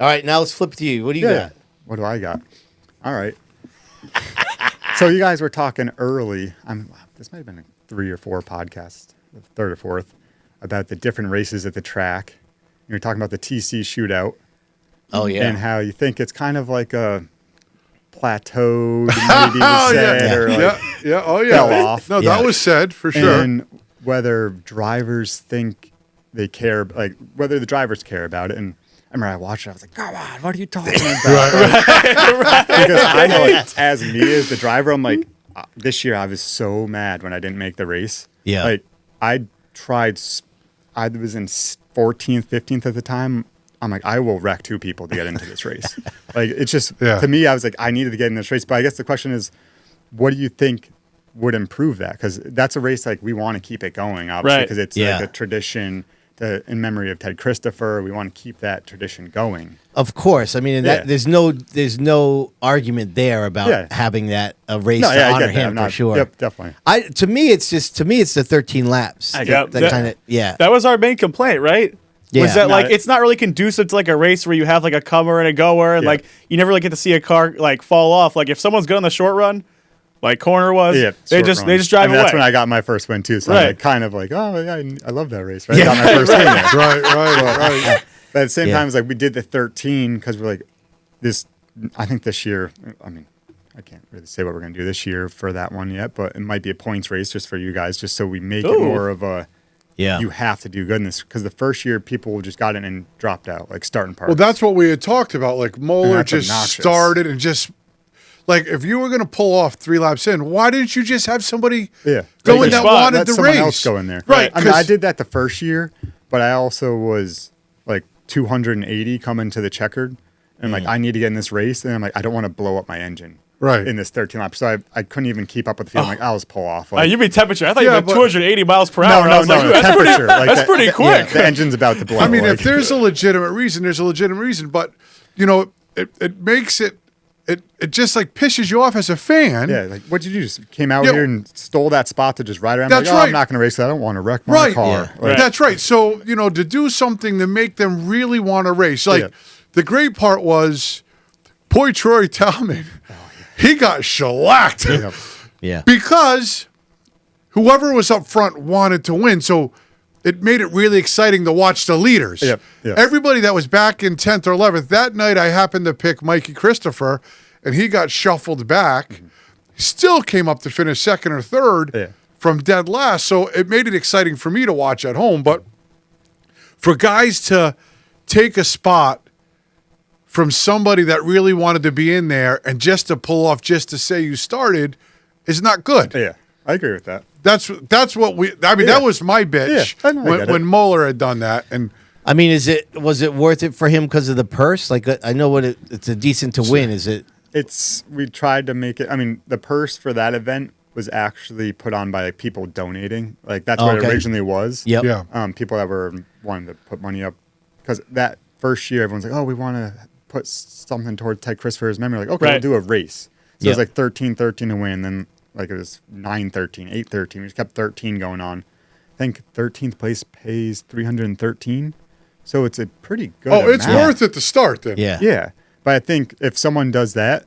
All right, now let's flip to you. What do you got? What do I got? All right. So you guys were talking early. This might have been 3 or 4 podcasts, the third or fourth, about the different races at the track. You were talking about the TC shootout. Oh, yeah. And how you think it's kind of like a plateaued, maybe you said, or like fell off. No, that was said for sure. And whether drivers think they care, like whether the drivers care about it. And I remember I watched it. I was like, "Come on, what are you talking about?" Right. Because I know, like, as me as the driver, I'm like, this year I was so mad when I didn't make the race. Yeah. Like I was in 14th, 15th at the time. I'm like, I will wreck 2 people to get into this race. Like, it's just, to me, I was like, I needed to get in this race. But I guess the question is, what do you think would improve that? Because that's a race, like, we want to keep it going, obviously, because it's like a tradition in memory of Ted Christopher. We want to keep that tradition going. Of course. I mean, there's no argument there about having that a race to honor him for sure. Yep, definitely. To me, it's the 13 laps. That was our main complaint, right? Yeah. Was that like it's not really conducive to like a race where you have like a comer and a goer, and like you never really get to see a car like fall off. Like if someone's good on the short run, like Corner was, they just drive away. That's when I got my first win too. So I'm like, kind of like, oh yeah, I love that race. Right, Yeah. I got my first win. Right. But at the same time, it's like we did the 13 because we're like this. I think this year, I mean, I can't really say what we're going to do this year for that one yet, but it might be a points race just for you guys, just so we make it more of a. Yeah, you have to do good in this because the first year people just got in and dropped out, like starting parts. Well, that's what we had talked about. Like Moeller just started and just like if you were going to pull off 3 laps in, why didn't you just have somebody go in that wanted the someone race? Else go in there, right? I mean, I did that the first year, but I also was like 280 coming to the checkered, and like I need to get in this race, and I'm like I don't want to blow up my engine. Right. In this 13 lap. So I couldn't even keep up with the field. I'm like, I'll just pull off. Like, you mean temperature. I thought you meant 280 miles per hour. No, temperature. That's pretty quick. The engine's about to blow. I mean, if there's a legitimate reason, there's a legitimate reason. But, you know, it makes it just like pisses you off as a fan. Yeah, like what did you do? Just came out here and stole that spot to just ride around? That's like, right. I'm not going to race because I don't want to wreck my car. Yeah. Like, that's right. So, you know, to do something to make them really want to race. Like, the great part was, boy, Troy Talman. He got shellacked because whoever was up front wanted to win. So it made it really exciting to watch the leaders. Everybody that was back in 10th or 11th, that night I happened to pick Mikey Christopher, and he got shuffled back. Still came up to finish 2nd or 3rd from dead last. So it made it exciting for me to watch at home. But for guys to take a spot from somebody that really wanted to be in there and just to pull off just to say you started is not good. Yeah, I agree with that. That's what that was my bitch when Moeller had done that. And I mean, was it worth it for him because of the purse? Like I know it's a decent to win. Is it? We tried to make it. I mean, the purse for that event was actually put on by like, people donating. Like that's what it originally was. Yep. Yeah. People that were wanting to put money up because that first year everyone's like, oh, we want to put something toward Ted Christopher's memory. Like, okay, we'll do a race. So it was like 13-13 to win. Then like it was 9-13, 8-13. We just kept 13 going on. I think 13th place pays 313. So it's a pretty good amount. It's worth it to start then. Yeah. Yeah. But I think if someone does that,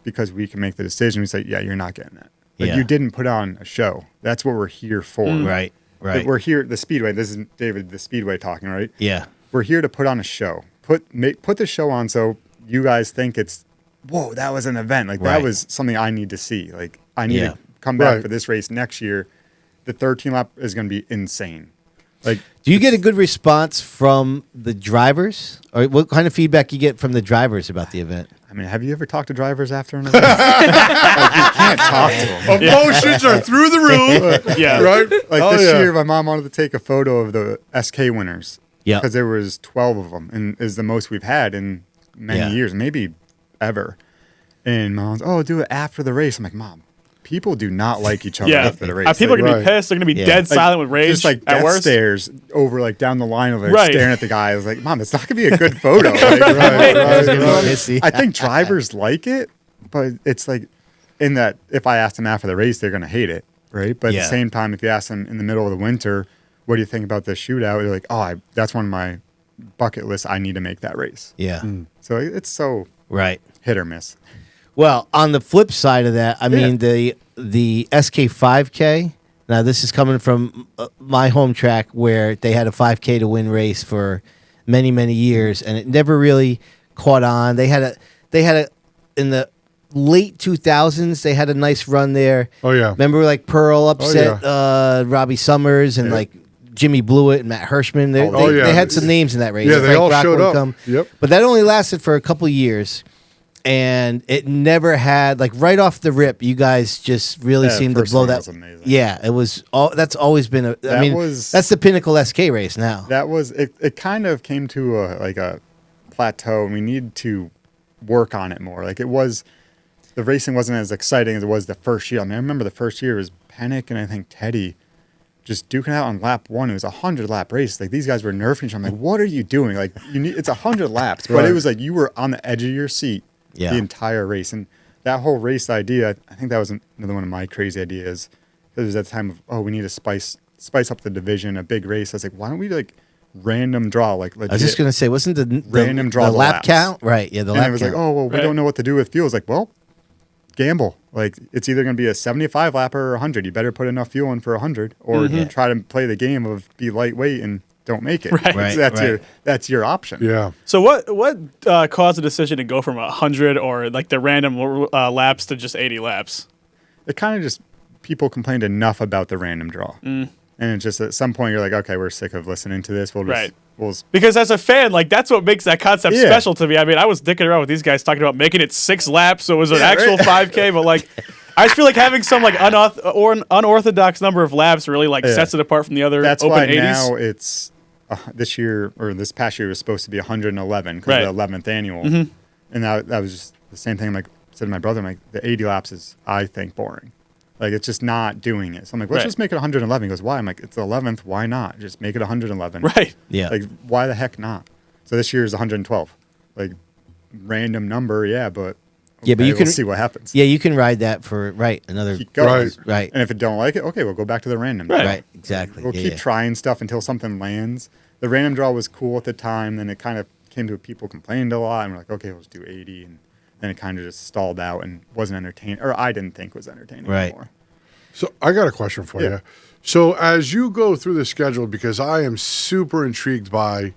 because we can make the decision, we say, yeah, you're not getting that. Like you didn't put on a show. That's what we're here for. Right. Like, we're here, the Speedway. This is David, the Speedway talking, right? Yeah. We're here to put on a show. Put the show on so you guys think it's, whoa, that was an event. Like that was something I need to see. Like I need to come back for this race next year. The 13 lap is going to be insane. Like, do you get a good response from the drivers, or what kind of feedback you get from the drivers about the event? I mean, have you ever talked to drivers after an event? Like, you can't talk to them. Emotions are through the roof. Right. Like this year, my mom wanted to take a photo of the SK winners. Yeah. Because there was 12 of them, and is the most we've had in many years, maybe ever. And mom's, do it after the race. I'm like, Mom, people do not like each other after the race. People are going to be pissed. They're going to be dead silent with rage. Just like at death worst. stares over like down the line of staring at the guy. I was like, Mom, it's not going to be a good photo. Like, I think drivers like it, but it's like in that if I ask them after the race, they're going to hate it, right? But at the same time, if you ask them in the middle of the winter, what do you think about this shootout? They're like, that's one of my bucket list. I need to make that race. Yeah. So it's so right hit or miss. Well, on the flip side of that, I mean the SK5K. Now this is coming from my home track where they had a 5K to win race for many years, and it never really caught on. They had a in the late 2000s. They had a nice run there. Oh yeah, remember like Pearl upset Robbie Summers and like Jimmy Blewett and Matt Hirschman. They had some names in that race. Yeah, they all showed up. Yep. But that only lasted for a couple years. And it never had, like, right off the rip, you guys just really seemed to blow that. Was amazing. Yeah, it was all. That's always been that's the pinnacle SK race now. That was it. It kind of came to a plateau, and we need to work on it more. Like, it was, the racing wasn't as exciting as it was the first year. I mean, I remember the first year was Pennick and I think Teddy just duking out on lap 1. It was a 100-lap race. Like, these guys were nerfing each other. I'm like, what are you doing? Like, it's 100 laps, but it was like you were on the edge of your seat. The entire race. And that whole race idea, I think that was another one of my crazy ideas. It was at the time of, we need to spice up the division, a big race. I was like, why don't we like random draw? Like, legit, I was just going to say, wasn't the random draw the lap count? Right, yeah, the lap count. And it was like, we don't know what to do with fuel. It's like, well, gamble. Like, it's either going to be a 75 lapper or 100. You better put enough fuel in for 100 or try to play the game of be lightweight and don't make it. Right. So that's your option. Yeah. So what caused the decision to go from 100 or like the random laps to just 80 laps? It kind of just, people complained enough about the random draw. And it's just at some point you're like, okay, we're sick of listening to this. Because as a fan, like, that's what makes that concept special to me. I mean, I was dicking around with these guys talking about making it 6 laps, so it was an actual 5K, but like, I just feel like having some like unorthodox number of laps really like sets it apart from the other that's open why 80s. Now it's this year, or this past year, was supposed to be 111 because of the 11th annual. And that was just the same thing. I'm like, said to my brother, I'm like, the 80 laps is, I think, boring. Like, it's just not doing it. So I'm like, let's just make it 111. He goes, why? I'm like, it's the 11th. Why not? Just make it 111. Right. Yeah. Like, why the heck not? So this year is 112. Like, random number, but yeah, but you can see what happens. Yeah, you can ride that for another. Keep going. Right. And if it don't like it, okay, we'll go back to the random. Right. Exactly. We'll keep trying stuff until something lands. The random draw was cool at the time. Then it kind of came to people complained a lot, and we're like, okay, let's do 80, and then it kind of just stalled out and wasn't entertaining, or I didn't think was entertaining anymore. So I got a question for you. So as you go through the schedule, because I am super intrigued by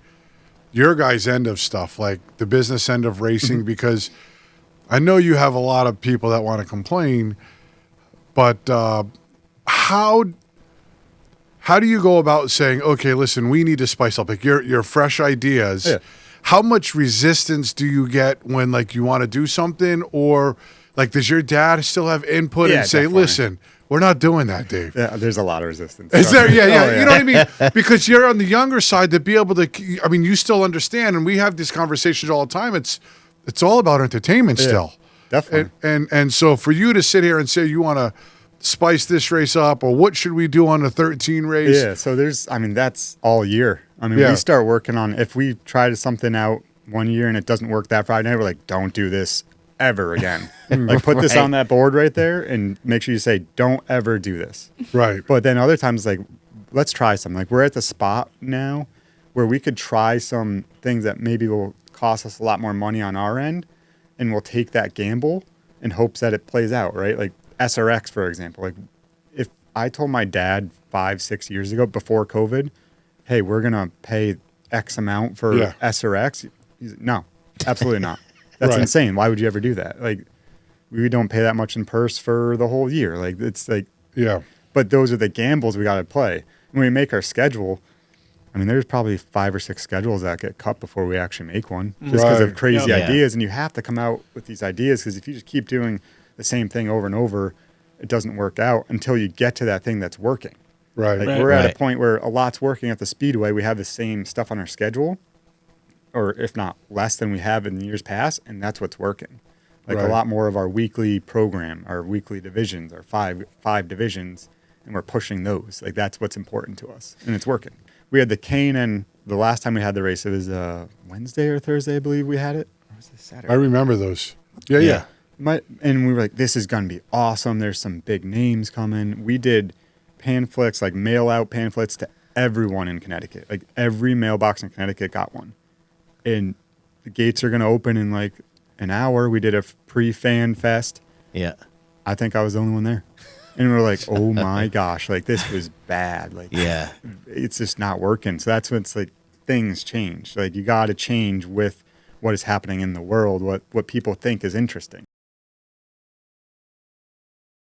your guys' end of stuff, like the business end of racing, because I know you have a lot of people that want to complain, but how do you go about saying, okay, listen, we need to spice up like your fresh ideas? Yeah. How much resistance do you get when like you want to do something, or like does your dad still have input and say, definitely. Listen, we're not doing that, Dave? Yeah, there's a lot of resistance. Is there? Yeah. You know what I mean? Because you're on the younger side to be able to. I mean, you still understand, and we have these conversations all the time. It's all about entertainment still. Definitely. And so for you to sit here and say you want to spice this race up, or what should we do on the 13 race? Yeah. So that's all year. I mean, we start working on, if we try something out one year and it doesn't work that Friday night, we're like, don't do this ever again. Like, put this on that board right there and make sure you say, don't ever do this. Right. But then other times, like, let's try something. Like, we're at the spot now where we could try some things that maybe will cost us a lot more money on our end, and we'll take that gamble in hopes that it plays out, right? Like SRX, for example. Like, if I told my dad 5-6 years ago before COVID, hey, we're going to pay X amount for SRX, he's like, no, absolutely not. That's insane. Why would you ever do that? Like, we don't pay that much in purse for the whole year. Like, it's like, but those are the gambles we got to play. When we make our schedule, I mean, there's probably 5 or 6 schedules that get cut before we actually make one, just because of crazy ideas. And you have to come out with these ideas, because if you just keep doing the same thing over and over, it doesn't work out until you get to that thing that's working. Right. Like, we're at a point where a lot's working at the Speedway. We have the same stuff on our schedule, or if not less than we have in years past, and that's what's working. Like, a lot more of our weekly program, our weekly divisions, our five divisions, and we're pushing those. Like, that's what's important to us, and it's working. We had the cane, and the last time we had the race, it was Wednesday or Thursday, I believe we had it. Or was it Saturday? I remember those. Yeah. And we were like, this is going to be awesome. There's some big names coming. We did pamphlets, like mail-out pamphlets to everyone in Connecticut. Like every mailbox in Connecticut got one. And the gates are going to open in like an hour. We did a pre-fan fest. Yeah. I think I was the only one there. And we were like, oh my gosh, like this was bad. Like, yeah, it's just not working. So that's when it's like things change. Like you got to change with what is happening in the world, what people think is interesting.